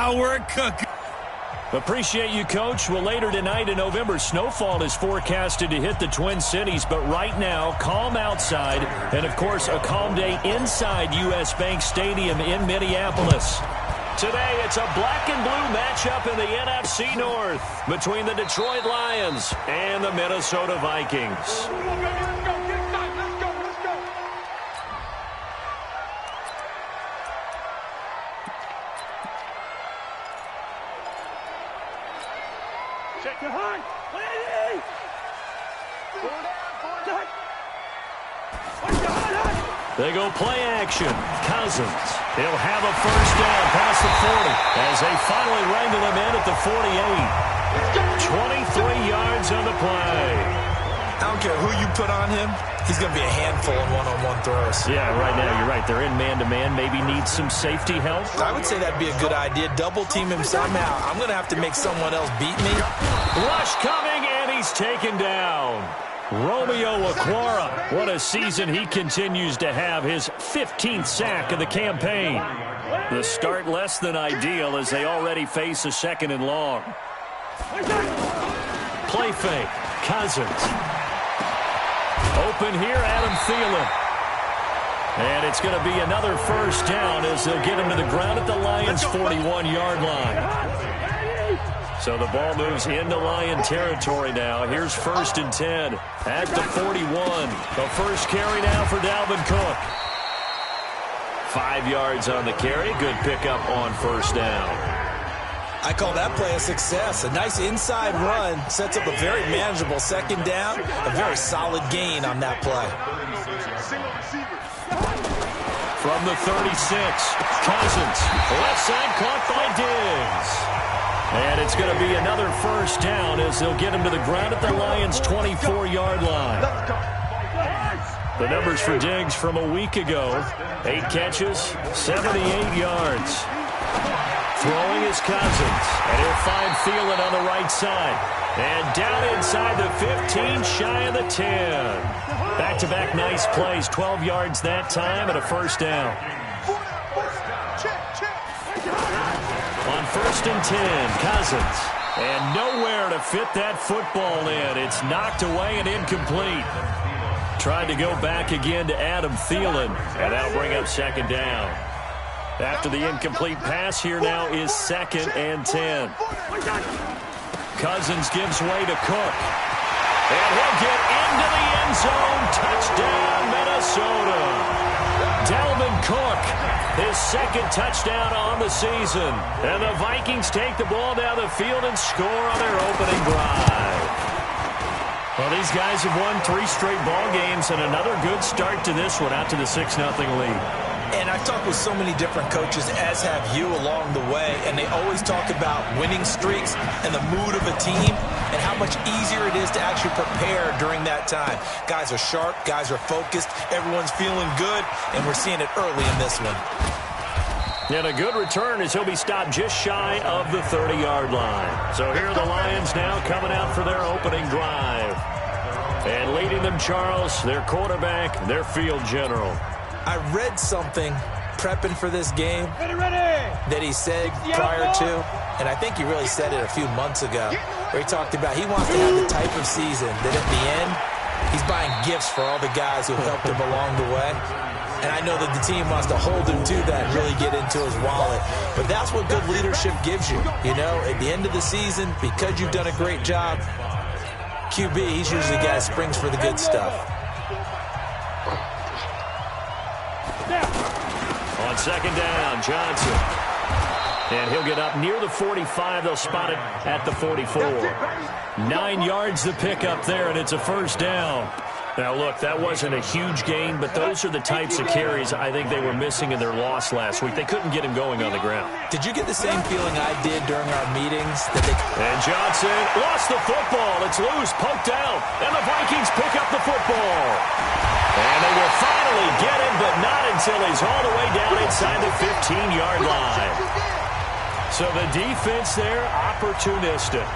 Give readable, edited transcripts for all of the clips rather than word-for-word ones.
Now we're cooking. Appreciate you, Coach. Well, later tonight in November, snowfall is forecasted to hit the Twin Cities, but right now, calm outside, and, of course, a calm day inside U.S. Bank Stadium in Minneapolis. Today, it's a black and blue matchup in the NFC North between the Detroit Lions and the Minnesota Vikings. Check your heart. They go play action. Cousins. He'll have a first down past the 40 as they finally wrangle him in at the 48. 23 yards on the play. I don't care who you put on him. He's going to be a handful in one-on-one throws. Yeah, right now you're right. They're in man-to-man. Maybe needs some safety help. I would say that'd be a good idea. Double team him somehow. I'm going to have to make someone else beat me. Rush coming, and he's taken down. Romeo Okwara. What a season he continues to have. His 15th sack of the campaign. The start less than ideal as they already face a second and long. Play fake. Cousins. Open here, Adam Thielen. And it's going to be another first down as they'll get him to the ground at the Lions' 41-yard line. So the ball moves into Lion territory now. Here's 1st and 10 at the 41. The first carry now for Dalvin Cook. 5 yards on the carry. Good pickup on first down. I call that play a success. A nice inside run sets up a very manageable second down. A very solid gain on that play. From the 36, Cousins. Left side caught by Diggs. And it's going to be another first down as they'll get him to the ground at the Lions' 24-yard line. The numbers for Diggs from a week ago. 8 catches, 78 yards. Throwing is Cousins, and he'll find Thielen on the right side. And down inside the 15, shy of the 10. Back-to-back nice plays, 12 yards that time, and a first down. On 1st and 10, Cousins. And nowhere to fit that football in. It's knocked away and incomplete. Tried to go back again to Adam Thielen, and that'll bring up second down. After the incomplete pass, here now is 2nd and 10. Cousins gives way to Cook. And he'll get into the end zone. Touchdown, Minnesota. Dalvin Cook, his 2nd touchdown on the season. And the Vikings take the ball down the field and score on their opening drive. Well, these guys have won 3 straight ball games and another good start to this one out to the 6-0 lead. And I've talked with so many different coaches, as have you, along the way, and they always talk about winning streaks and the mood of a team and how much easier it is to actually prepare during that time. Guys are sharp, guys are focused, everyone's feeling good, and we're seeing it early in this one. And a good return as he'll be stopped just shy of the 30-yard line. So here are the Lions now coming out for their opening drive. And leading them, Charles, their quarterback, their field general. I read something prepping for this game that he said prior to, and I think he really said it a few months ago, where he talked about he wants to have the type of season that at the end, he's buying gifts for all the guys who helped him along the way. And I know that the team wants to hold him to that and really get into his wallet. But that's what good leadership gives you. You know, at the end of the season, because you've done a great job, QB, he's usually the guy that springs for the good stuff. On 2nd down, Johnson. And he'll get up near the 45. They'll spot it at the 44. 9 yards to pick up there, and it's a first down. Now, look, that wasn't a huge gain, but those are the types of carries I think they were missing in their loss last week. They couldn't get him going on the ground. Did you get the same feeling I did during our meetings? And Johnson lost the football. It's loose, poked out, and the Vikings pick up the football. And they will finally get him, but not until he's all the way down inside the 15-yard line. So the defense there, opportunistic.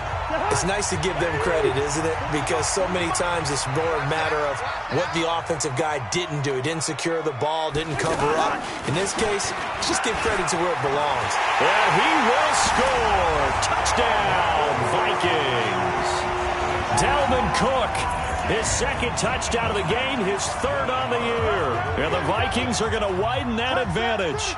It's nice to give them credit, isn't it? Because so many times it's more a matter of what the offensive guy didn't do. He didn't secure the ball, didn't cover up. In this case, just give credit to where it belongs. And he will score. Touchdown, Vikings. Dalvin Cook, his second touchdown of the game, his third on the year. And the Vikings are going to widen that advantage.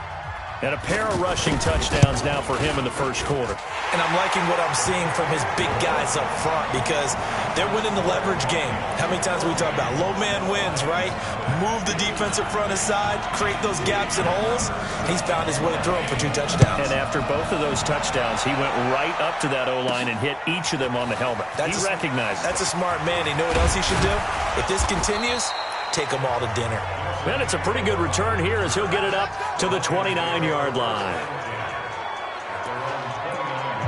And a pair of rushing touchdowns now for him in the first quarter. And I'm liking what I'm seeing from his big guys up front because they're winning the leverage game. How many times have we talked about low man wins, right? Move the defensive front aside, create those gaps and holes. He's found his way through them for 2 touchdowns. And after both of those touchdowns, he went right up to that O-line and hit each of them on the helmet. He recognized it. That's a smart man. You know what else he should do? If this continues, take them all to dinner. And it's a pretty good return here as he'll get it up to the 29-yard line.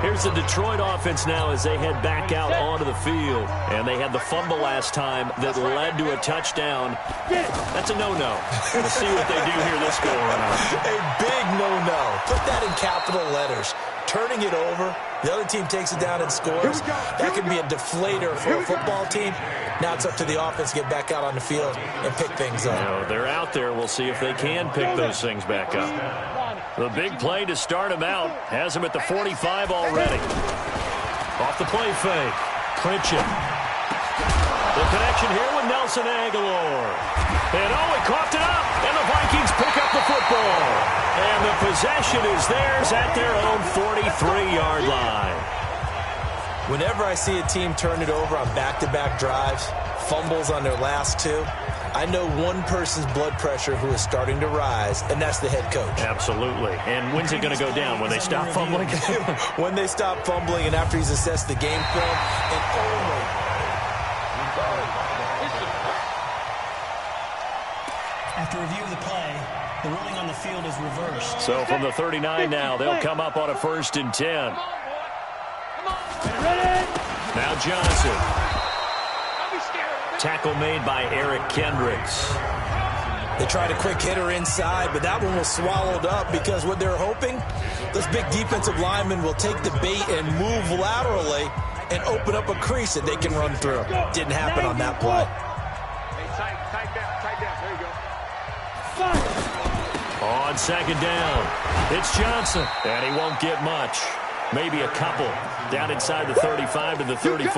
Here's the Detroit offense now as they head back out onto the field. And they had the fumble last time that led to a touchdown. That's a no-no. We'll see what they do here this go around. A big no-no. Put that in capital letters. Turning it over, the other team takes it down and scores. That could be a deflator for a football team. Now it's up to the offense to get back out on the field and pick things up. You know, they're out there. We'll see if they can pick those things back up. The big play to start him out has him at the 45 already. Off the play fake. Pritchett. The connection here with Nelson Aguilar. And he coughed it up. And the Vikings pick up the football. And the possession is theirs at their own 43-yard line. Whenever I see a team turn it over on back-to-back drives, fumbles on their last 2, I know one person's blood pressure who is starting to rise, and that's the head coach. Absolutely. And when's it going to go down? When they stop fumbling? When they stop fumbling and after he's assessed the game film, and only. After review of the play, the ruling on the field is reversed. So from the 39 now, they'll come up on a 1st and 10. Now Johnson. Tackle made by Eric Kendricks. They tried a quick hitter inside, but that one was swallowed up because what they're hoping, those big defensive linemen will take the bait and move laterally and open up a crease that they can run through. Didn't happen on that play. On 2nd down, it's Johnson, and he won't get much. Maybe a couple. Down inside the 35 to the 34.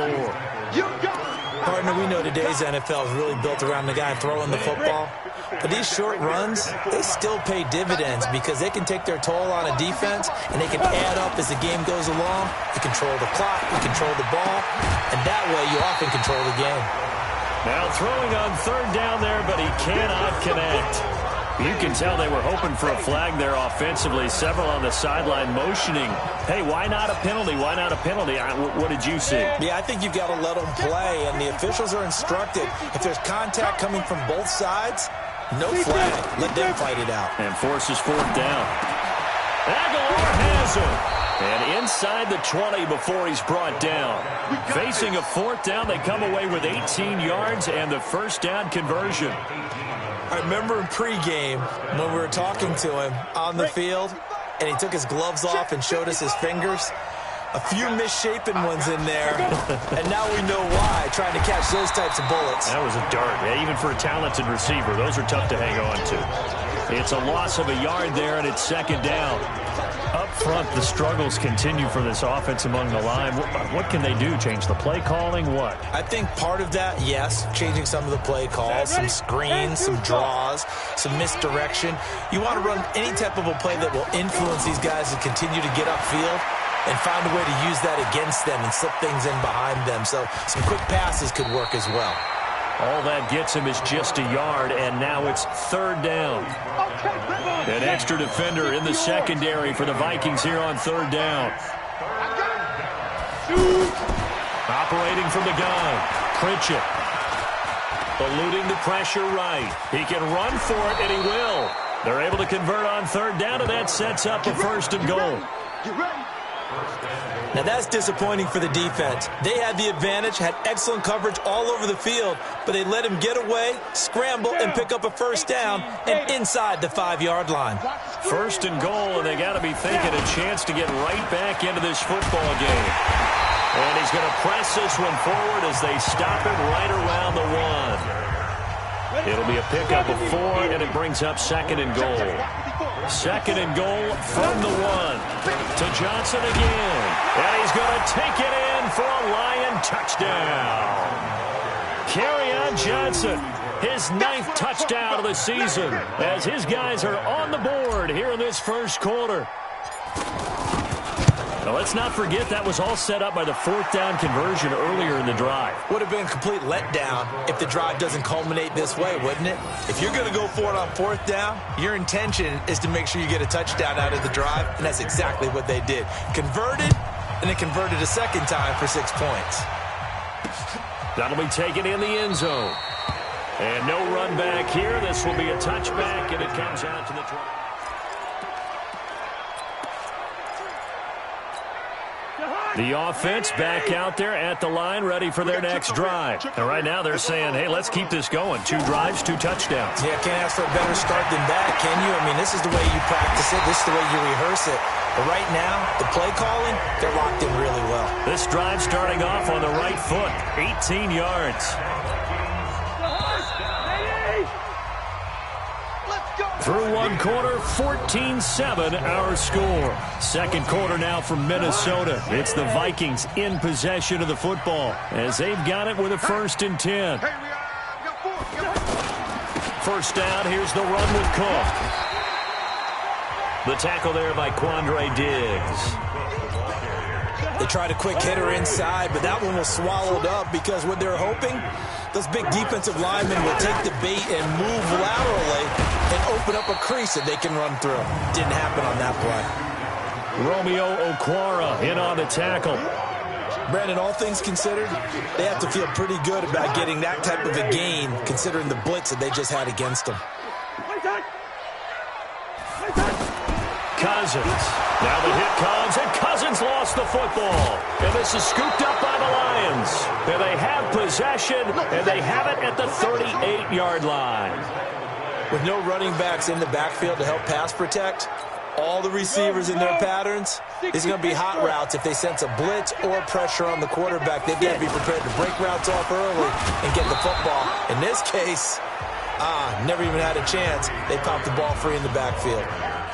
Partner, we know today's NFL is really built around the guy throwing the football. But these short runs, they still pay dividends because they can take their toll on a defense and they can add up as the game goes along. You control the clock, you control the ball, and that way you often control the game. Now throwing on 3rd down there, but he cannot connect. You can tell they were hoping for a flag there offensively. Several on the sideline motioning. Hey, why not a penalty? Why not a penalty? What did you see? Yeah, I think you've got to let them play, and the officials are instructed. If there's contact coming from both sides, no flag. Let them fight it out. And forces 4th down. Aguilar has him. And inside the 20 before he's brought down. Facing a 4th down, they come away with 18 yards and the 1st down conversion. I remember in pregame when we were talking to him on the field, and he took his gloves off and showed us his fingers. A few misshapen ones in there, and now we know why, trying to catch those types of bullets. That was a dart. Yeah, even for a talented receiver, those are tough to hang on to. It's a loss of a yard there, and it's 2nd down. Up front, the struggles continue for this offense among the line. What can they do? Change the play calling? What? I think part of that, yes, changing some of the play calls, some screens, some draws, some misdirection. You want to run any type of a play that will influence these guys to continue to get upfield and find a way to use that against them and slip things in behind them. So some quick passes could work as well. All that gets him is just a yard, and now it's 3rd down. An extra defender in the secondary for the Vikings here on 3rd down. Operating from the gun, Pritchett. Eluding the pressure right. He can run for it, and he will. They're able to convert on 3rd down, and that sets up a 1st and goal. Now that's disappointing for the defense. They had the advantage, had excellent coverage all over the field, but they let him get away, scramble, and pick up a 1st down and inside the 5-yard line. 1st and goal, and they got to be thinking a chance to get right back into this football game. And he's going to press this one forward as they stop it right around the 1. It'll be a pickup of 4, and it brings up 2nd and goal. 2nd and goal from the 1. To Johnson again. And he's going to take it in for a Lion touchdown. Kerryon Johnson, his 9th touchdown of the season, as his guys are on the board here in this first quarter. Now, let's not forget that was all set up by the 4th down conversion earlier in the drive. Would have been a complete letdown if the drive doesn't culminate this way, wouldn't it? If you're going to go for it on 4th down, your intention is to make sure you get a touchdown out of the drive, and that's exactly what they did. Converted, and then converted a 2nd time for 6 points. That'll be taken in the end zone. And no run back here. This will be a touchback, and it comes out to the 20. The offense back out there at the line, ready for their next drive. And right now they're saying, hey, let's keep this going. 2 drives, 2 touchdowns. Yeah, can't ask for a better start than that, can you? I mean, this is the way you practice it. This is the way you rehearse it. But right now, the play calling, they're locked in really well. This drive starting off on the right foot, 18 yards. Through 1 quarter, 14-7 our score. 2nd quarter now from Minnesota. It's the Vikings in possession of the football as they've got it with a 1st and 10. First down, here's the run with Cook. The tackle there by Quandre Diggs. They tried a quick hitter inside, but that one was swallowed up because what they're hoping, those big defensive linemen will take the bait and move laterally and open up a crease that they can run through. Didn't happen on that play. Romeo Okwara in on the tackle. Brandon, all things considered, they have to feel pretty good about getting that type of a gain considering the blitz that they just had against them. Cousins. Now the hit comes, and Cousins lost the football. And this is scooped up by the Lions. And they have possession, and they have it at the 38-yard line. With no running backs in the backfield to help pass protect, all the receivers in their patterns, it's going to be hot routes if they sense a blitz or pressure on the quarterback. They've got to be prepared to break routes off early and get the football. In this case, never even had a chance. They popped the ball free in the backfield.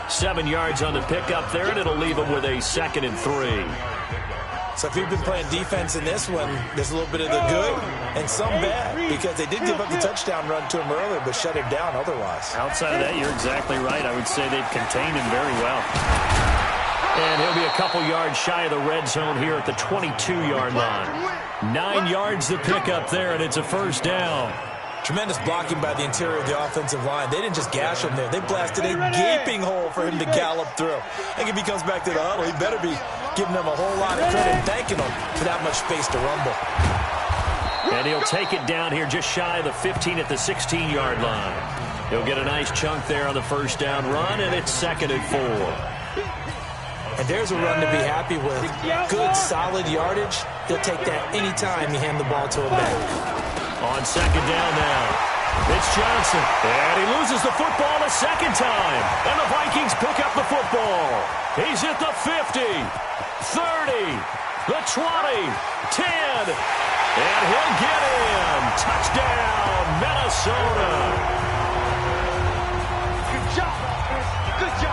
7 yards on the pickup there, and it'll leave them with a 2nd and 3. So if you've been playing defense in this one, there's a little bit of the good and some bad because they did give up the touchdown run to him earlier but shut him down otherwise. Outside of that, you're exactly right. I would say they've contained him very well. And he'll be a couple yards shy of the red zone here at the 22-yard line. 9 yards to pick up there, and it's a 1st down. Tremendous blocking by the interior of the offensive line. They didn't just gash him there. They blasted a gaping hole for him to gallop through. I think if he comes back to the huddle, he better be giving them a whole lot of credit and thanking them for that much space to rumble. And he'll take it down here just shy of the 15 at the 16-yard line. He'll get a nice chunk there on the 1st down run, and it's 2nd and 4. And there's a run to be happy with. Good, solid yardage. He'll take that any time you hand the ball to him back. On 2nd down now, it's Johnson. And he loses the football a 2nd time. And the Vikings pick up the football. He's at the 50, 30, the 20, 10. And he'll get in. Touchdown, Minnesota.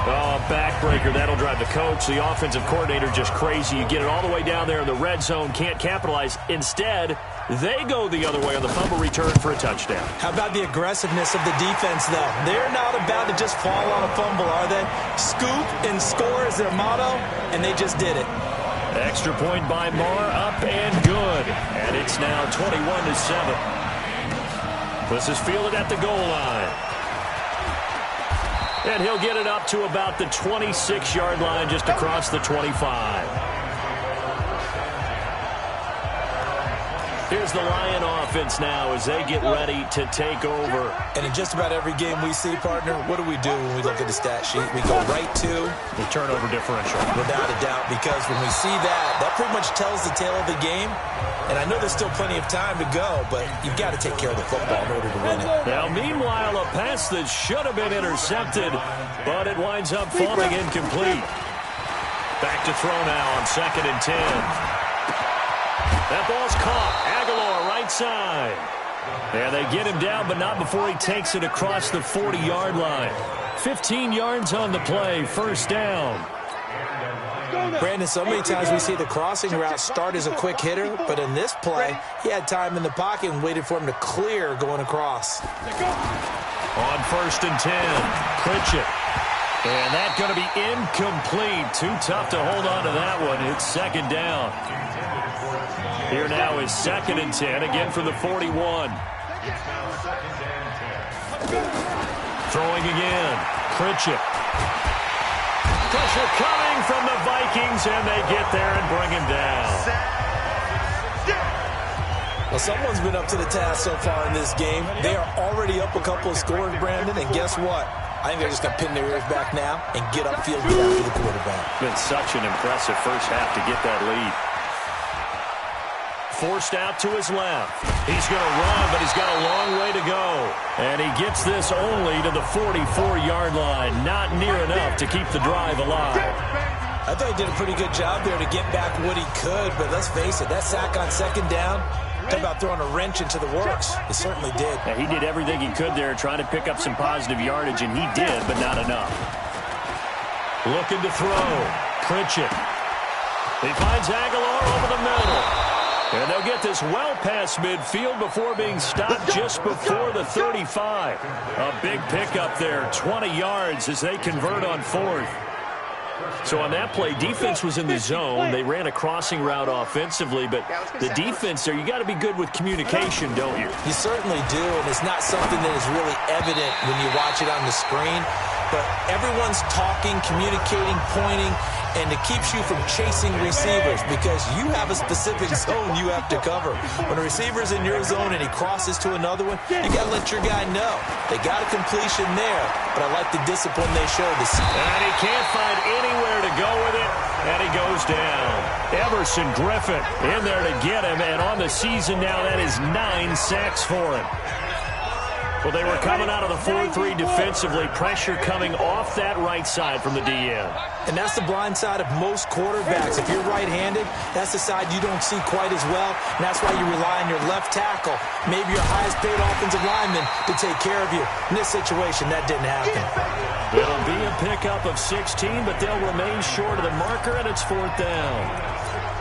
Oh, backbreaker. That'll drive the coach, the offensive coordinator, just crazy. You get it all the way down there in the red zone, can't capitalize. Instead, they go the other way on the fumble return for a touchdown. How about the aggressiveness of the defense, though? They're not about to just fall on a fumble, are they? Scoop and score is their motto, and they just did it. Extra point by Marr, up and good. And it's now 21-7. This is fielded at the goal line. And he'll get it up to about the 26-yard line, just across the 25. Here's the Lion offense now as they get ready to take over. And in just about every game we see, partner, what do we do when we look at the stat sheet? We go right to the turnover differential. Without a doubt, because when we see that pretty much tells the tale of the game. And I know there's still plenty of time to go, but you've got to take care of the football in order to win it. Now, meanwhile, a pass that should have been intercepted, but it winds up falling incomplete. Back to throw now on 2nd and 10. That ball's caught. Aguilar right side. And they get him down, but not before he takes it across the 40-yard line. 15 yards on the play, first down. Brandon, so many times we see the crossing route start as a quick hitter, but in this play, he had time in the pocket and waited for him to clear going across. On 1st and 10, Pritchett. And that's going to be incomplete. Too tough to hold on to that one. It's second down. Here now is 2nd and 10, again from the 41. Throwing again, Pritchett. Pressure coming from the Vikings, and they get there and bring him down. Well, someone's been up to the task so far in this game. They are already up a couple of scores, Brandon, and guess what? I think they're just going to pin their ears back now and get upfield, get after the quarterback. Been such an impressive first half to get that lead. Forced out to his left. He's going to run, but he's got a long way to go. And he gets this only to the 44-yard line. Not near enough to keep the drive alive. I thought he did a pretty good job there to get back what he could, but let's face it, that sack on 2nd down, talk about throwing a wrench into the works. He certainly did. Yeah, he did everything he could there trying to pick up some positive yardage, and he did, but not enough. Looking to throw. Pritchett. He finds Aguilar over the middle. And they'll get this well past midfield before being stopped just before the 35. A big pickup there, 20 yards as they convert on 4th. So on that play, defense was in the zone. They ran a crossing route offensively, but the defense there, you got to be good with communication, don't you? You certainly do, and it's not something that is really evident when you watch it on the screen. But everyone's talking, communicating, pointing, and it keeps you from chasing receivers because you have a specific zone you have to cover. When a receiver's in your zone and he crosses to another one, you got to let your guy know. They got a completion there, but I like the discipline they showed this season. And he can't find anywhere to go with it, and he goes down. Emerson Griffin in there to get him, and on the season now, that is 9 sacks for him. Well, they were coming out of the 4-3 defensively. Pressure coming off that right side from the DN. And that's the blind side of most quarterbacks. If you're right-handed, that's the side you don't see quite as well. And that's why you rely on your left tackle, maybe your highest-paid offensive lineman, to take care of you. In this situation, that didn't happen. It'll be a pickup of 16, but they'll remain short of the marker, and it's 4th down.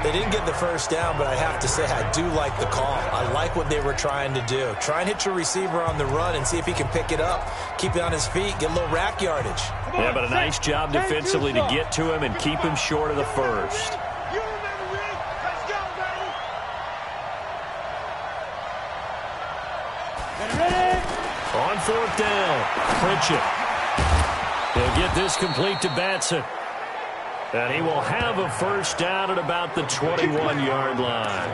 They didn't get the first down, but I have to say I do like the call. I like what they were trying to do. Try and hit your receiver on the run and see if he can pick it up, keep it on his feet, get a little rack yardage. Yeah, but a nice job defensively to get to him and keep him short of the first. On 4th down, Pritchett. He'll get this complete to Batson. And he will have a first down at about the 21-yard line.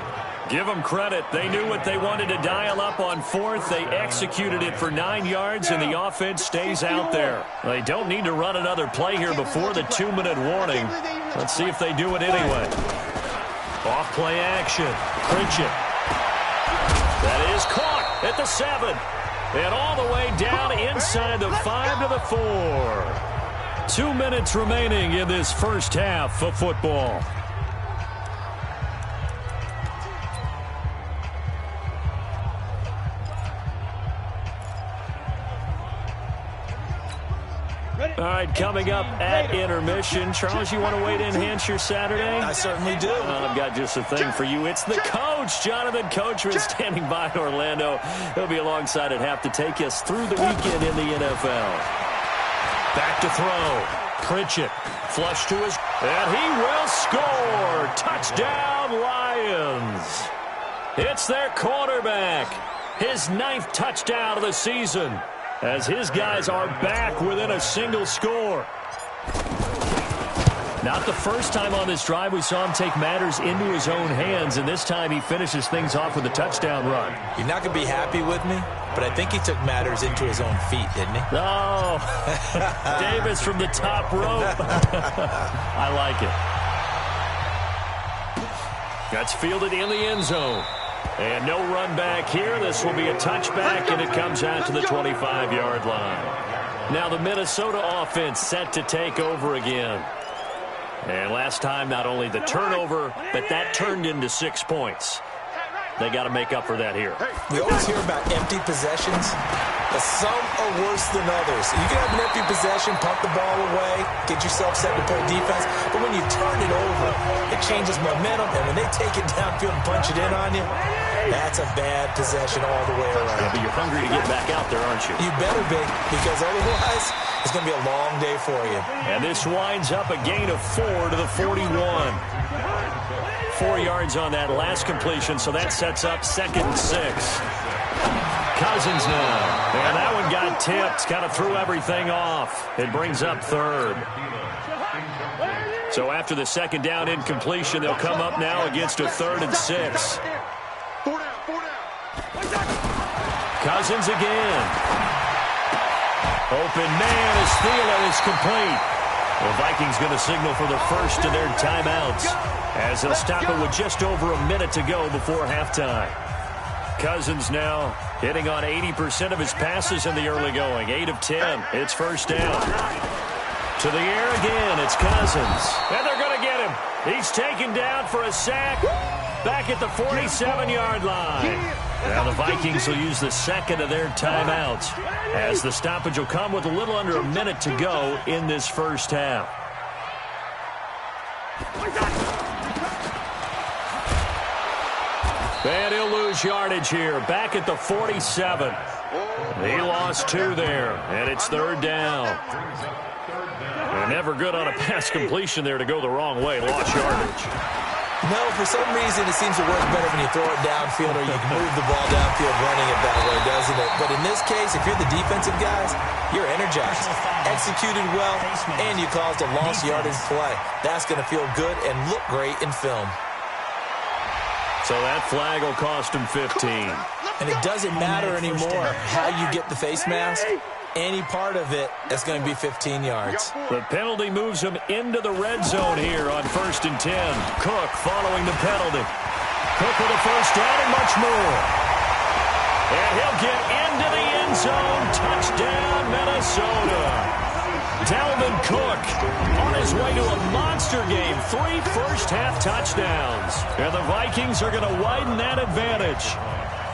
Give them credit. They knew what they wanted to dial up on 4th. They executed it for 9 yards, and the offense stays out there. They don't need to run another play here before the 2-minute warning. Let's see if they do it anyway. Off-play action. Pritchett. That is caught at the 7. And all the way down inside the 5 to the 4. 2 minutes remaining in this first half of football. All right, coming up at intermission. Charles, you want to wait to enhance your Saturday? I certainly do. I've got just a thing for you. It's the coach, Jonathan Coachman, standing by in Orlando. He'll be alongside at half to take us through the weekend in the NFL. Back to throw. Pritchett. Flush to his... And he will score. Touchdown, Lions. It's their quarterback. His 9th touchdown of the season. As his guys are back within a single score. Not the first time on this drive we saw him take matters into his own hands, and this time he finishes things off with a touchdown run. You're not going to be happy with me, but I think he took matters into his own feet, didn't he? Oh, Davis from the top rope. I like it. That's fielded in the end zone. And no run back here. This will be a touchback, and it comes out to the 25-yard line. Now the Minnesota offense set to take over again. And last time, not only the turnover, but that turned into 6 points. They got to make up for that here. We always hear about empty possessions, but some are worse than others. You can have an empty possession, pump the ball away, get yourself set to play defense, but when you turn it over, it changes momentum, and when they take it downfield and punch it in on you, that's a bad possession all the way around. Yeah, but you're hungry to get back out there, aren't you? You better be, because otherwise it's going to be a long day for you. And this winds up a gain of 4 to the 41. 4 yards on that last completion, so that sets up 2nd and 6. Cousins now. And that one got tipped, kind of threw everything off. It brings up 3rd. So after the 2nd down incompletion, they'll come up now against a 3rd and 6. Cousins again. Open man is Thielen is complete. The Vikings going to signal for the first of their timeouts as they'll stop it with just over a minute to go before halftime. Cousins now hitting on 80% of his passes in the early going. 8 of 10. It's 1st down. To the air again. It's Cousins. And they're going to get him. He's taken down for a sack back at the 47-yard line. Now the Vikings will use the 2nd of their timeouts as the stoppage will come with a little under a minute to go in this first half. And he'll lose yardage here. Back at the 47. He lost 2 there, and it's 3rd down. And never good on a pass completion there to go the wrong way. Lost yardage. No, for some reason it seems to work better when you throw it downfield or you can move the ball downfield running it that way, doesn't it? But in this case, if you're the defensive guys, you're energized, executed well, and you caused a lost yardage play. That's going to feel good and look great in film. So that flag will cost him 15. And it doesn't matter anymore how you get the face mask. Any part of it is going to be 15 yards. The penalty moves him into the red zone here on 1st and 10. Cook following the penalty. Cook with a 1st down and much more. And he'll get into the end zone. Touchdown, Minnesota. Dalvin Cook on his way to a monster game. 3 first-half touchdowns. And the Vikings are going to widen that advantage.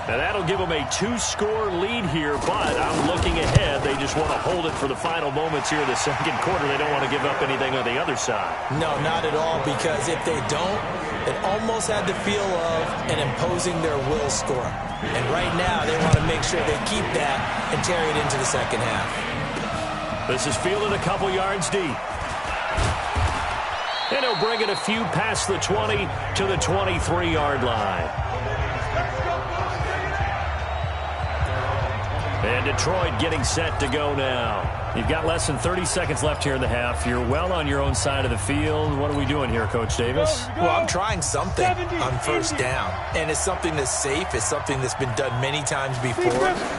And that'll give them a 2-score lead here, but I'm looking ahead. They just want to hold it for the final moments here in the 2nd quarter. They don't want to give up anything on the other side. No, not at all, because if they don't, it almost had the feel of an imposing their will score. And right now, they want to make sure they keep that and carry it into the 2nd half. This is fielded a couple yards deep. And he'll bring it a few past the 20 to the 23-yard line. And Detroit getting set to go now. You've got less than 30 seconds left here in the half. You're well on your own side of the field. What are we doing here, Coach Davis? Well, I'm trying something on 1st down. And it's something that's safe. It's something that's been done many times before.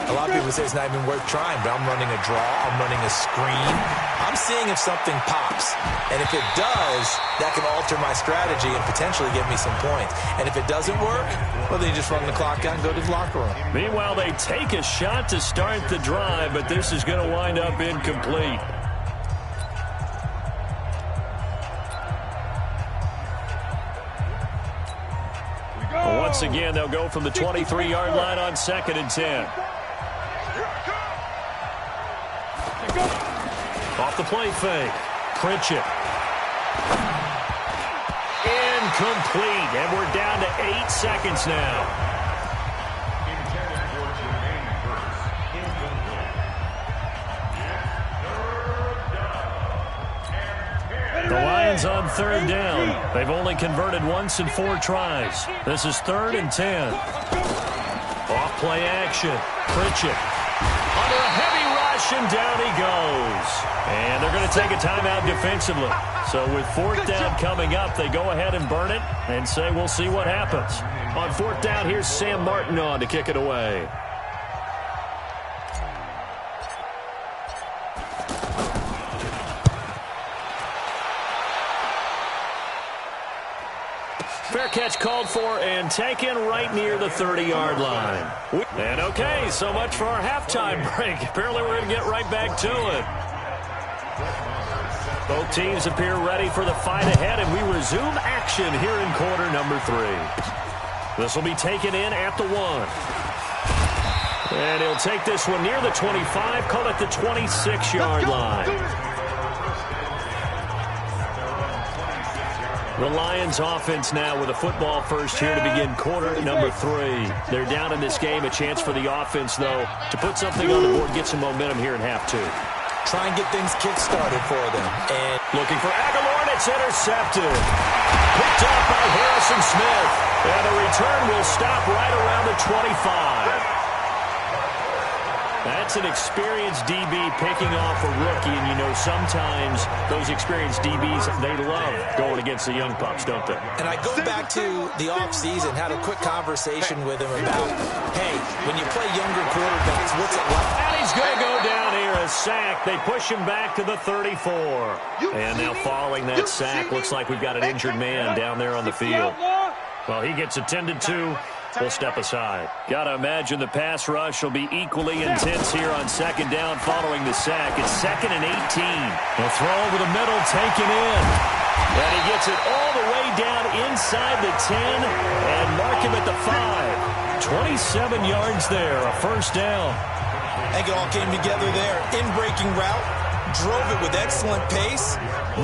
A lot of people say it's not even worth trying, but I'm running a draw. I'm running a screen. I'm seeing if something pops. And if it does, that can alter my strategy and potentially get me some points. And if it doesn't work, well, then you just run the clock out and go to the locker room. Meanwhile, they take a shot to start the drive, but this is going to wind up incomplete. Once again, they'll go from the 23-yard line on 2nd and 10. Off the play fake. Pritchett. Incomplete. And we're down to 8 seconds now. The Lions on 3rd down. They've only converted once in 4 tries. This is 3rd and 10. Off play action. Pritchett. Under a heavy rush, and down he goes. And they're going to take a timeout defensively. So with 4th down coming up, they go ahead and burn it and say we'll see what happens. On 4th down, here's Sam Martin on to kick it away. Fair catch called for and taken right near the 30-yard line. And okay, so much for our halftime break. Apparently we're going to get right back to it. Both teams appear ready for the fight ahead, and we resume action here in quarter number 3. This will be taken in at the 1. And he'll take this one near the 25, call it the 26-yard line. The Lions offense now with a football first here to begin quarter number 3. They're down in this game. A chance for the offense, though, to put something on the board, get some momentum here in half 2. Try and get things kick-started for them. And looking for Aguilar, and it's intercepted. Picked up by Harrison Smith. And the return will stop right around the 25. That's an experienced DB picking off a rookie, and you know sometimes those experienced DBs, they love going against the young pups, don't they? And I go back to the offseason, had a quick conversation with him about, hey, when you play younger quarterbacks, what's it like? And he's going to go down here, a sack. They push him back to the 34. And now following that sack, looks like we've got an injured man down there on the field. Well, he gets attended to. We'll step aside. Got to imagine the pass rush will be equally intense here on second down following the sack. It's 2nd and 18. He'll throw over the middle, taken in. And he gets it all the way down inside the 10 and mark him at the 5. 27 yards there, a first down. I think it all came together there. In-breaking route, drove it with excellent pace.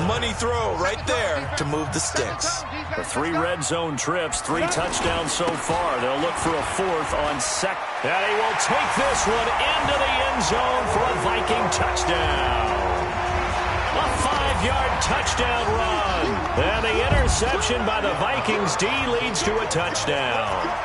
Money throw right there to move the sticks. The 3 red zone trips, 3 touchdowns so far. They'll look for a 4th on second. And he will take this one into the end zone for a Viking touchdown. A 5-yard touchdown run. And the interception by the Vikings D leads to a touchdown.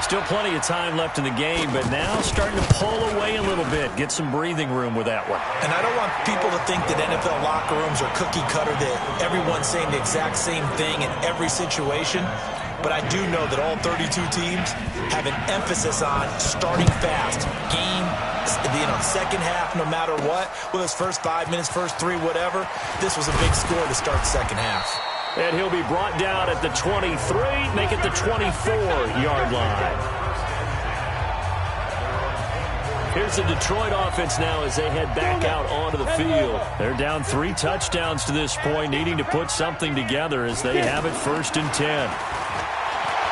Still plenty of time left in the game, but now starting to pull away a little bit. Get some breathing room with that one. And I don't want people to think that NFL locker rooms are cookie cutter, that everyone's saying the exact same thing in every situation. But I do know that all 32 teams have an emphasis on starting fast. Game, second half, no matter what. Whether it's first 5 minutes, first 3, whatever. This was a big score to start the second half. And he'll be brought down at the 23, make it the 24-yard line. Here's the Detroit offense now as they head back out onto the field. They're down 3 touchdowns to this point, needing to put something together as they have it 1st and 10.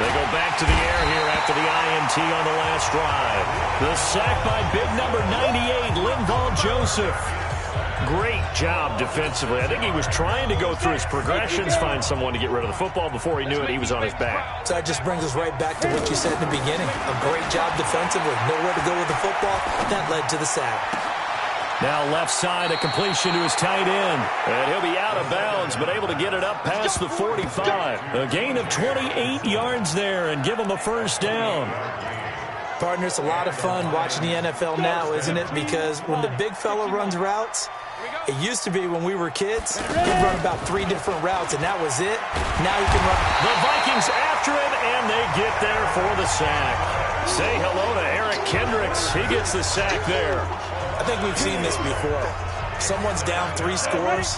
They go back to the air here after the INT on the last drive. The sack by big number 98, Linval Joseph. Great job defensively. I think he was trying to go through his progressions, find someone to get rid of the football. Before he knew it, he was on his back. So that just brings us right back to what you said in the beginning. A great job defensively. Nowhere to go with the football. That led to the sack. Now left side, a completion to his tight end. And he'll be out of bounds, but able to get it up past the 45. A gain of 28 yards there and give him a first down. Partner, it's a lot of fun watching the NFL now, isn't it? Because when the big fella runs routes, it used to be when we were kids, he'd run about 3 different routes, and that was it. Now he can run. The Vikings after him, and they get there for the sack. Say hello to Eric Kendricks. He gets the sack there. I think we've seen this before. Someone's down 3 scores.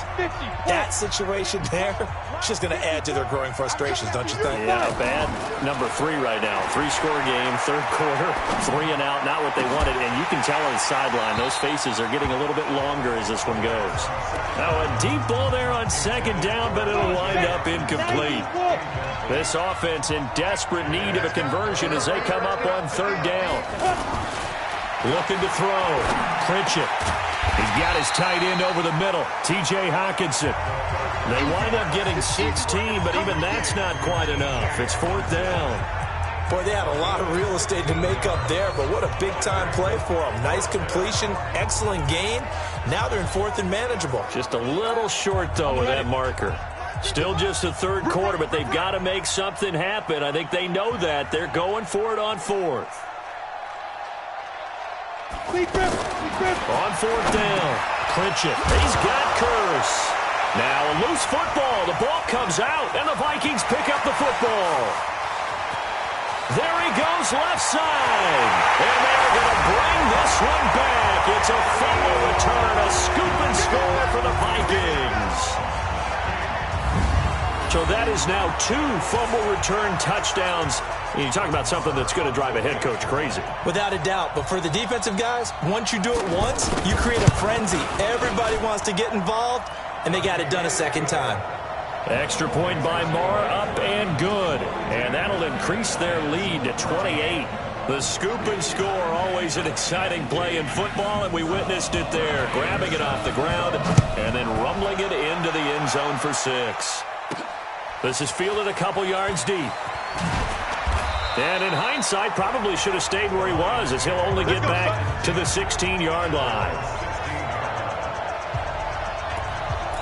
That situation there, it's just going to add to their growing frustrations, don't you think? Yeah, bad number 3 right now. 3-score game, 3rd quarter, 3 and out, not what they wanted. And you can tell on the sideline, those faces are getting a little bit longer as this one goes. Now a deep ball there on 2nd down, but it'll wind up incomplete. This offense in desperate need of a conversion as they come up on 3rd down. Looking to throw. Pritchett. He's got his tight end over the middle, T.J. Hawkinson. They wind up getting 16, but even that's not quite enough. It's 4th down. Boy, they had a lot of real estate to make up there, but what a big-time play for them. Nice completion, excellent gain. Now they're in 4th and manageable. Just a little short, though, with that marker. Still just the 3rd quarter, but they've got to make something happen. I think they know that. They're going for it on 4th. On 4th down, Pritchett. He's got Curse. Now a loose football. The ball comes out, and the Vikings pick up the football. There he goes left side. And they're going to bring this one back. It's a fumble return, a scoop and score for the Vikings. So that is now 2 fumble return touchdowns. You talk about something that's going to drive a head coach crazy. Without a doubt. But for the defensive guys, once you do it once, you create a frenzy. Everybody wants to get involved, and they got it done a second time. Extra point by Mara, up and good. And that'll increase their lead to 28. The scoop and score, always an exciting play in football, and we witnessed it there. Grabbing it off the ground and then rumbling it into the end zone for 6. This is fielded a couple yards deep. And in hindsight, probably should have stayed where he was, as he'll only get back to the 16-yard line.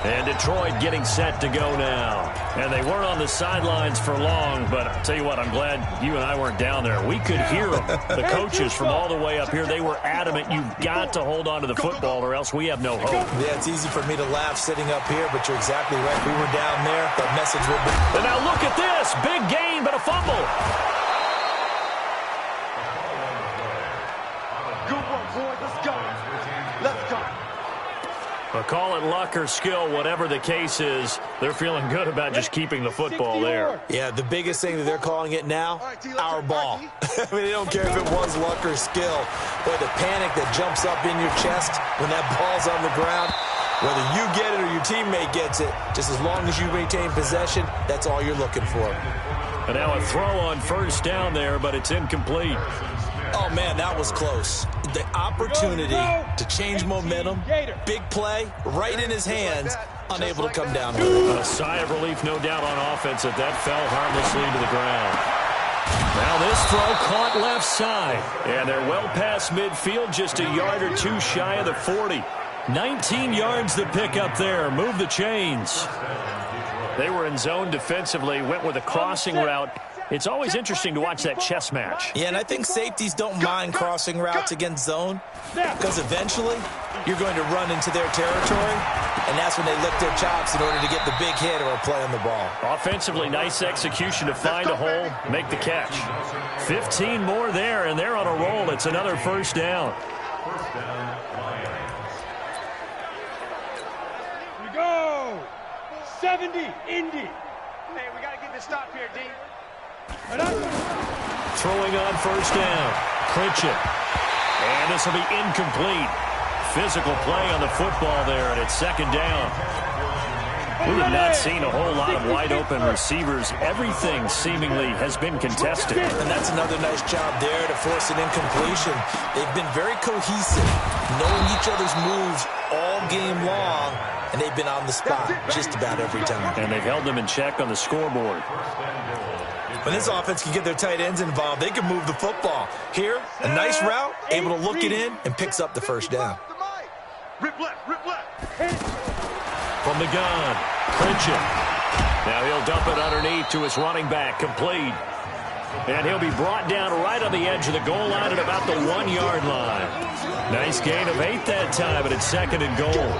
And Detroit getting set to go now. And they weren't on the sidelines for long, but I'll tell you what, I'm glad you and I weren't down there. We could hear them. The coaches from all the way up here, they were adamant, you've got to hold on to the football or else we have no hope. Yeah, it's easy for me to laugh sitting up here, but you're exactly right. We were down there. The message would be... And now look at this. Big gain, but a fumble. Good work, boys. Let's go. Let's go. But call it luck or skill, whatever the case is, they're feeling good about just keeping the football there. Yeah, the biggest thing that they're calling it now, our ball. I mean, they don't care if it was luck or skill. But the panic that jumps up in your chest when that ball's on the ground, whether you get it or your teammate gets it, just as long as you maintain possession, that's all you're looking for. And now a throw on first down there, but it's incomplete. Oh, man, that was close. The opportunity to change momentum, big play, right in his hands, unable to come down with it. A sigh of relief, no doubt, on offense that fell harmlessly to the ground. Now this throw caught left side. And they're well past midfield, just a yard or two shy of the 40. 19 yards to pick up there. Move the chains. They were in zone defensively, went with a crossing route. It's always interesting to watch that chess match. Yeah, and I think safeties don't mind crossing routes against zone because eventually you're going to run into their territory, and that's when they lick their chops in order to get the big hit or a play on the ball. Offensively, nice execution to find a hole, make the catch. 15 more there, and they're on a roll. It's another first down. We go. 70, Indy. Hey, we got to get this stop here, D. Throwing on first down. Clinch it. And this will be incomplete. Physical play on the football there, and it's second down. We have not seen a whole lot of wide-open receivers. Everything seemingly has been contested. And that's another nice job there to force an incompletion. They've been very cohesive, knowing each other's moves all game long, and they've been on the spot just about every time. And they've held them in check on the scoreboard. When this offense can get their tight ends involved, they can move the football. Here, a nice route, able to look it in, and picks up the first down. Rip left, rip left. From the gun, clinch it. Now he'll dump it underneath to his running back, complete. And he'll be brought down right on the edge of the goal line at about the 1-yard line. Nice gain of 8 that time, but it's second and goal.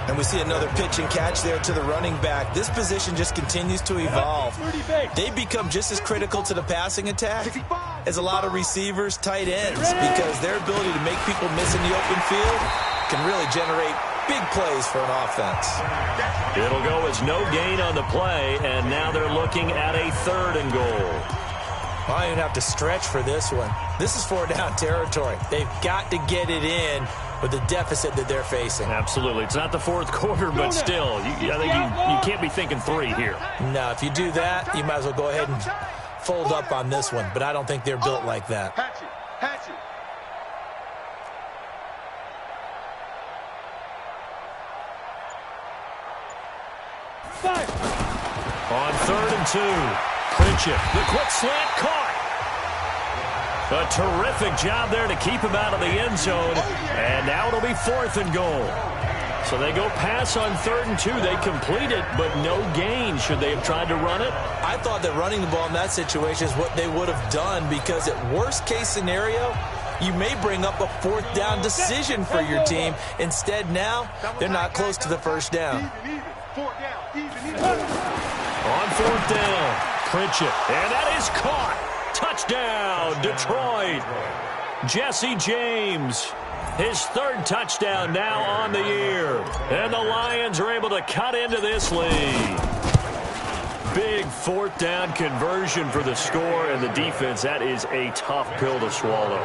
And we see another pitch and catch there to the running back. This position just continues to evolve. They become just as critical to the passing attack as a lot of receivers, tight ends, because their ability to make people miss in the open field can really generate big plays for an offense. It'll go as no gain on the play, and now they're looking at a 3rd and goal. I don't even have to stretch for this one. This is 4-down territory. They've got to get it in with the deficit that they're facing. Absolutely. It's not the 4th quarter, but still, I think you can't be thinking 3 here. No, if you do that, you might as well go ahead and fold up on this one, but I don't think they're built like that. Hatch it. On 3rd and 2, clinch it. The quick slant caught. A terrific job there to keep him out of the end zone. And now it'll be 4th and goal. So they go pass on 3rd and 2. They complete it, but no gain. Should they have tried to run it? I thought that running the ball in that situation is what they would have done, because at worst case scenario, you may bring up a 4th down decision for your team. Instead, now, they're not close to the first down. On 4th down, clinch it. And that is caught. Touchdown, Detroit. Jesse James, his 3rd touchdown now on the year. And the Lions are able to cut into this lead. Big 4th down conversion for the score, and the defense, that is a tough pill to swallow.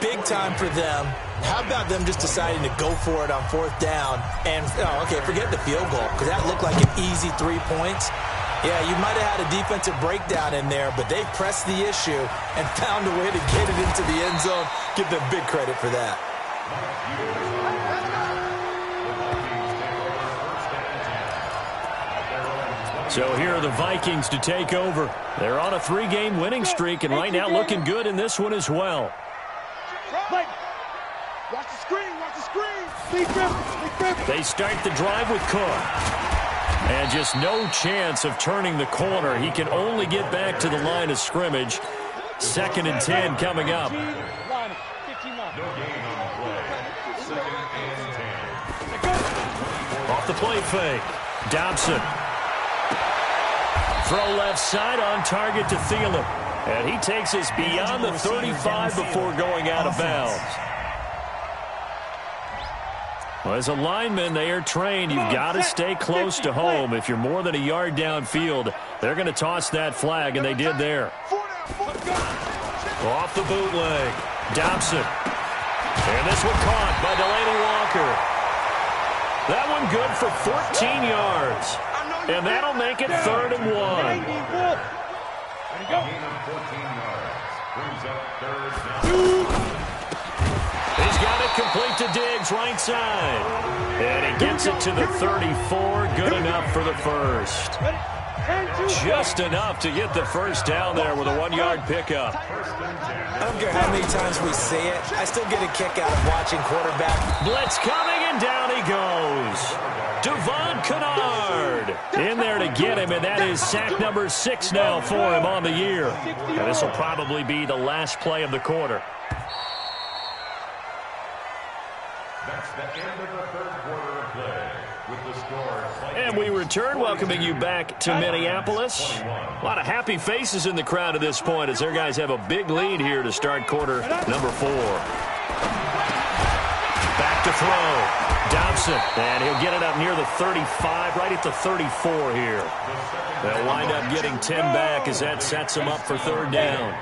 big time for them. How about them just deciding to go for it on 4th down? And, okay, forget the field goal, because that looked like an easy 3 points. Yeah, you might have had a defensive breakdown in there, but they pressed the issue and found a way to get it into the end zone. Give them big credit for that. So here are the Vikings to take over. They're on a 3-game winning streak, and right now looking good in this one as well. Watch the screen, watch the screen. They start the drive with Cook. And just no chance of turning the corner. He can only get back to the line of scrimmage. 2nd and 10 coming up. Off the play fake. Dobson. Throw left side on target to Thielen. And he takes us beyond the 35 before going out of bounds. Well, as a lineman, they are trained. You've got to stay close to home. If you're more than a yard downfield, they're going to toss that flag, and they did there. Off the bootleg. Dobson. And this one caught by Delaney Walker. That one good for 14 yards. And that'll make it 3rd and 1. He's got it complete to Diggs, right side. And he gets it to the 34. Good enough for the first. Just enough to get the first down there with a 1-yard pickup. I don't care how many times we say it. I still get a kick out of watching quarterback. Blitz coming, and down he goes. Devon Kennard in there to get him, and that is sack number 6 now for him on the year. And this will probably be the last play of the quarter. That's the end of the 3rd quarter of play with the score. And we return, welcoming you back to Minneapolis. A lot of happy faces in the crowd at this point as their guys have a big lead here to start quarter number 4. Back to throw. Dobson, and he'll get it up near the 35, right at the 34 here. They'll wind up getting 10 back as that sets them up for 3rd down.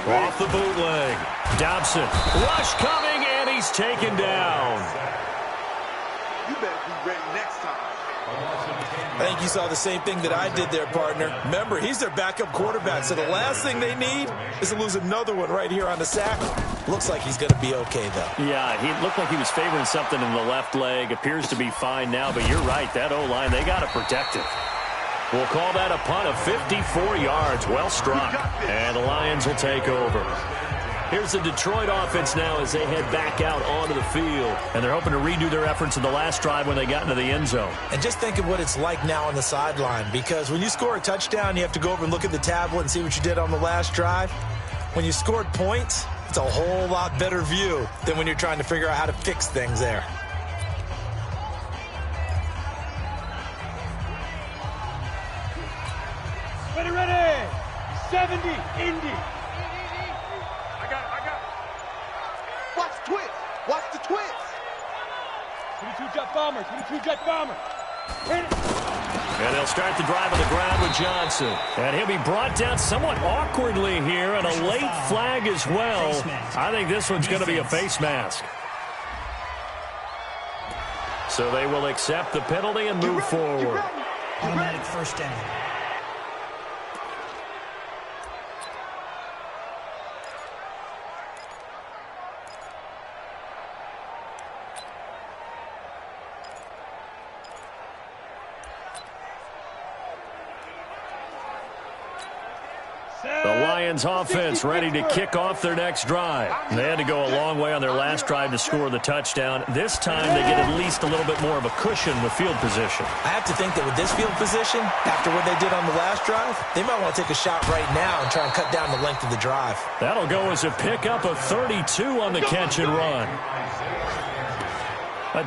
Off the bootleg. Dobson. Rush coming, and he's taken down. You better be ready next time. I think you saw the same thing that I did there, partner. Remember, he's their backup quarterback, so the last thing they need is to lose another one right here on the sack. Looks like he's going to be okay, though. Yeah, he looked like he was favoring something in the left leg. Appears to be fine now, but you're right. That O-line, they got to protect it. We'll call that a punt of 54 yards. Well struck. And the Lions will take over. Here's the Detroit offense now as they head back out onto the field. And they're hoping to redo their efforts in the last drive when they got into the end zone. And just think of what it's like now on the sideline, because when you score a touchdown, you have to go over and look at the tablet and see what you did on the last drive. When you scored points, it's a whole lot better view than when you're trying to figure out how to fix things there. Ready. 70, Indy. I got it. Watch the twist. Watch the twist. 22 jet bomber. Hit it. And they'll start the drive on the ground with Johnson. And he'll be brought down somewhat awkwardly here, and a late flag as well. I think this one's going to be a face mask. So they will accept the penalty and move forward. Automatic 1st down. The Lions offense ready to kick off their next drive. They had to go a long way on their last drive to score the touchdown. This time they get at least a little bit more of a cushion with field position. I have to think that with this field position, after what they did on the last drive, they might want to take a shot right now and try and cut down the length of the drive. That'll go as a pickup of 32 on the catch and run.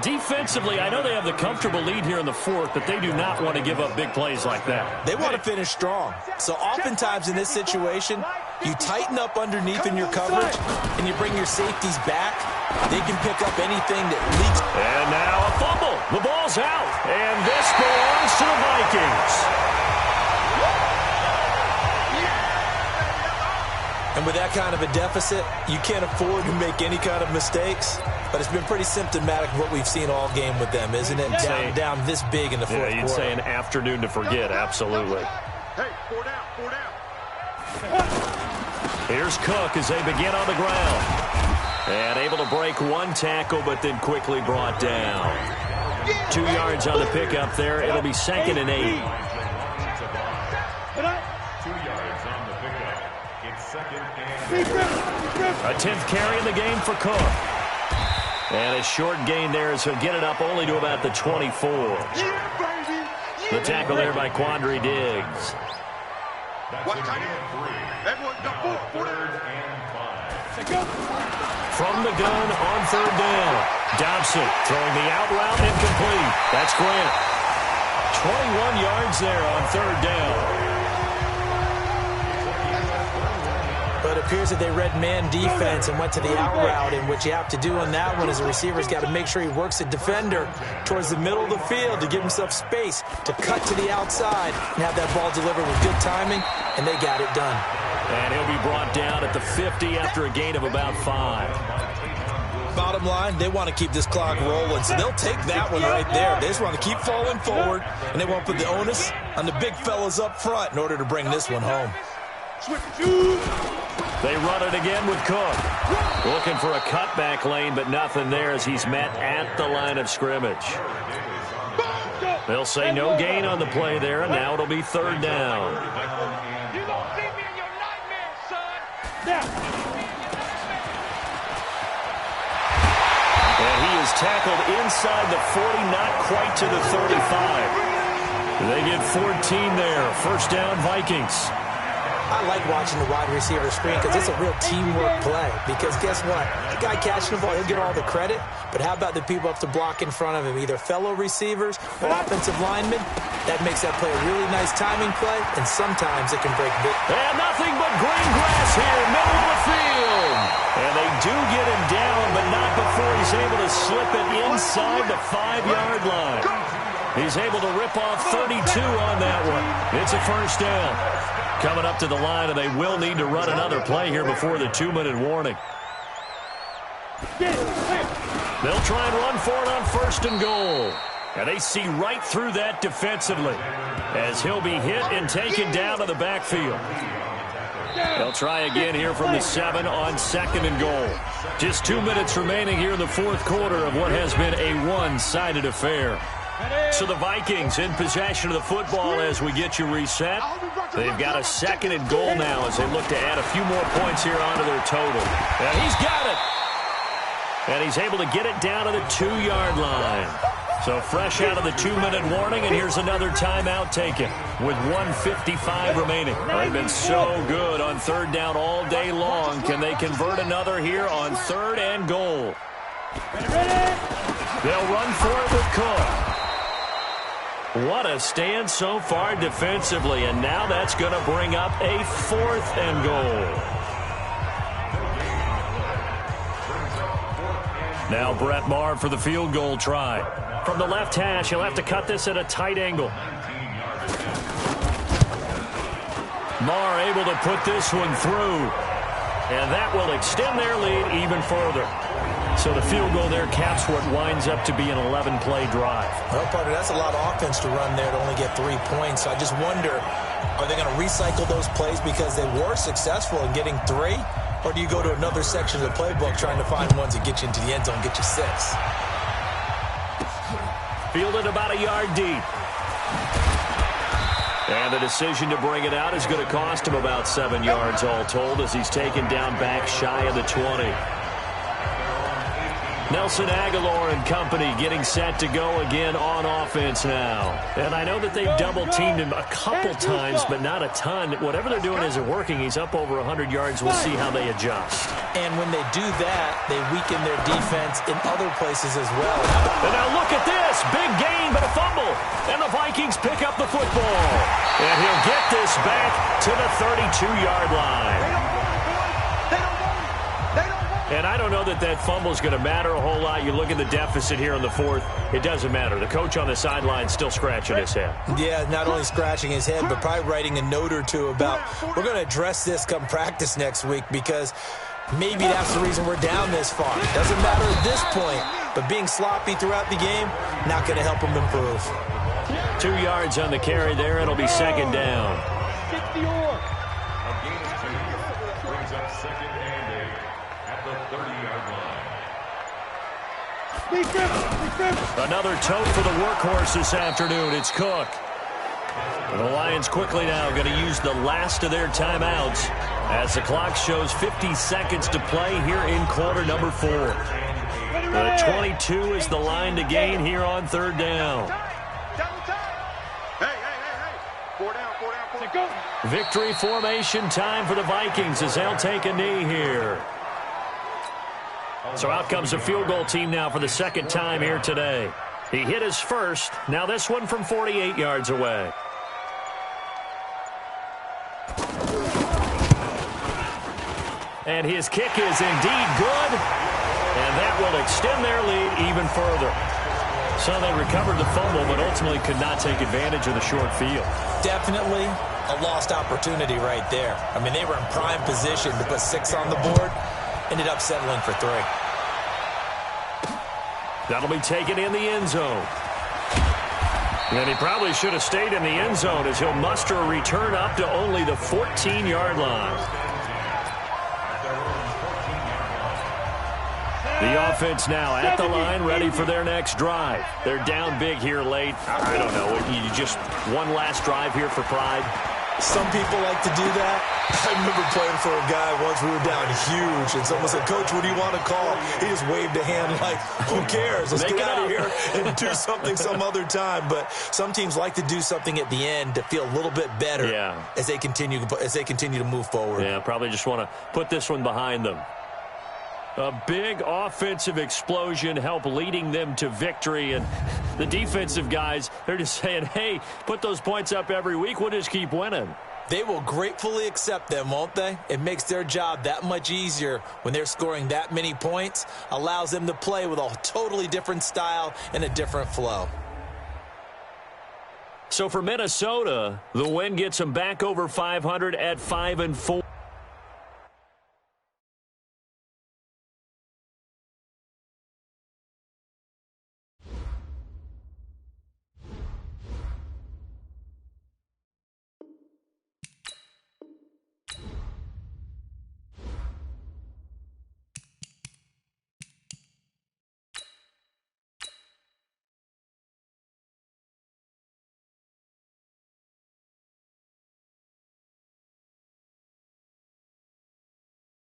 Defensively, I know they have the comfortable lead here in the 4th, but they do not want to give up big plays like that. They want to finish strong. So oftentimes in this situation, you tighten up underneath in your coverage, and you bring your safeties back. They can pick up anything that leaks. And now a fumble. The ball's out, and this belongs to the Vikings. And with that kind of a deficit, you can't afford to make any kind of mistakes. But it's been pretty symptomatic of what we've seen all game with them, isn't it? Down this big in the fourth quarter. You'd say an afternoon to forget, absolutely. Hey, 4 down, 4 down. Here's Cook as they begin on the ground. And able to break one tackle, but then quickly brought down. 2 yards on the pickup there. It'll be 2nd and 8. 2 yards on the pickup. It's 2nd and 8. A 10th carry in the game for Cook. And a short gain there as he'll get it up only to about the 24. The tackle there by Quandre Diggs. That's a gain of 3. Everyone, go 4 3rd and 5. From the gun on 3rd down. Dobson throwing the out route incomplete. That's Grant. 21 yards there on 3rd down. But it appears that they read man defense and went to the out route, and what you have to do on that one is the receiver's got to make sure he works the defender towards the middle of the field to give himself space to cut to the outside and have that ball delivered with good timing, and they got it done. And he'll be brought down at the 50 after a gain of about 5. Bottom line, they want to keep this clock rolling, so they'll take that one right there. They just want to keep falling forward, and they won't put the onus on the big fellas up front in order to bring this one home. They run it again with Cook. Looking for a cutback lane, but nothing there as he's met at the line of scrimmage. They'll say no gain on the play there, and now it'll be 3rd down. You don't see me in your nightmares, son. And he is tackled inside the 40, not quite to the 35. They get 14 there. 1st down, Vikings. I like watching the wide receiver screen because it's a real teamwork play. Because guess what? The guy catching the ball, he'll get all the credit. But how about the people up to block in front of him, either fellow receivers or offensive linemen? That makes that play a really nice timing play, and sometimes it can break big. And nothing but green grass here, middle of the field. And they do get him down, but not before he's able to slip it inside the 5-yard line. He's able to rip off 32 on that one. It's a 1st down. Coming up to the line, and they will need to run another play here before the 2-minute warning. They'll try and run for it on 1st and goal. And they see right through that defensively as he'll be hit and taken down to the backfield. They'll try again here from the 7 on 2nd and goal. Just 2 minutes remaining here in the 4th quarter of what has been a one-sided affair. So the Vikings in possession of the football as we get you reset. They've got a 2nd and goal now as they look to add a few more points here onto their total. And he's got it. And he's able to get it down to the 2-yard line. So fresh out of the 2-minute warning, and here's another timeout taken with 1:55 remaining. They've been so good on 3rd down all day long. Can they convert another here on 3rd and goal? They'll run for it with Cook. What a stand so far defensively, and now that's going to bring up a 4th and goal. Now Brett Maher for the field goal try. From the left hash, he'll have to cut this at a tight angle. Maher able to put this one through, and that will extend their lead even further. So the field goal there caps what winds up to be an 11-play drive. Well, partner, that's a lot of offense to run there to only get 3 points. So I just wonder, are they going to recycle those plays because they were successful in getting 3? Or do you go to another section of the playbook trying to find ones that get you into the end zone, get you 6? Fielded about a yard deep. And the decision to bring it out is going to cost him about 7 yards all told as he's taken down back shy of the 20. Nelson Aguilar and company getting set to go again on offense now. And I know that they've double-teamed him a couple times, but not a ton. Whatever they're doing isn't working. He's up over 100 yards. We'll see how they adjust. And when they do that, they weaken their defense in other places as well. And now look at this. Big gain, but a fumble. And the Vikings pick up the football. And he'll get this back to the 32-yard line. And I don't know that that fumble is going to matter a whole lot. You look at the deficit here in the fourth, it doesn't matter. The coach on the sideline still scratching his head. Yeah, not only scratching his head, but probably writing a note or two about, we're going to address this come practice next week, because maybe that's the reason we're down this far. Doesn't matter at this point, but being sloppy throughout the game, not going to help him improve. 2 yards on the carry there. It'll be second down. A gain of 2 brings up second and 8 at the 30-yard line. Another tote for the workhorse this afternoon. It's Cook. And the Lions quickly now going to use the last of their timeouts as the clock shows 50 seconds to play here in quarter number 4. The 22 is the line to gain here on third down. Victory formation time for the Vikings as they'll take a knee here. So out comes the field goal team now for the second time here today. He hit his first. Now this one from 48 yards away. And his kick is indeed good. And that will extend their lead even further. So they recovered the fumble, but ultimately could not take advantage of the short field. Definitely a lost opportunity right there. I mean, they were in prime position to put 6 on the board. Ended up settling for 3. That'll be taken in the end zone. And he probably should have stayed in the end zone as he'll muster a return up to only the 14-yard line. The offense now at the line, ready for their next drive. They're down big here late. I don't know. You just one last drive here for pride. Some people like to do that. I remember playing for a guy once. We were down huge, and someone said, "Coach, what do you want to call?" He just waved a hand like, who cares? Let's get out of here and do something some other time. But some teams like to do something at the end to feel a little bit better as they continue to move forward. Yeah, probably just want to put this one behind them. A big offensive explosion helped leading them to victory. And the defensive guys, they're just saying, hey, put those points up every week. We'll just keep winning. They will gratefully accept them, won't they? It makes their job that much easier when they're scoring that many points. Allows them to play with a totally different style and a different flow. So for Minnesota, the win gets them back over 500 at 5-4.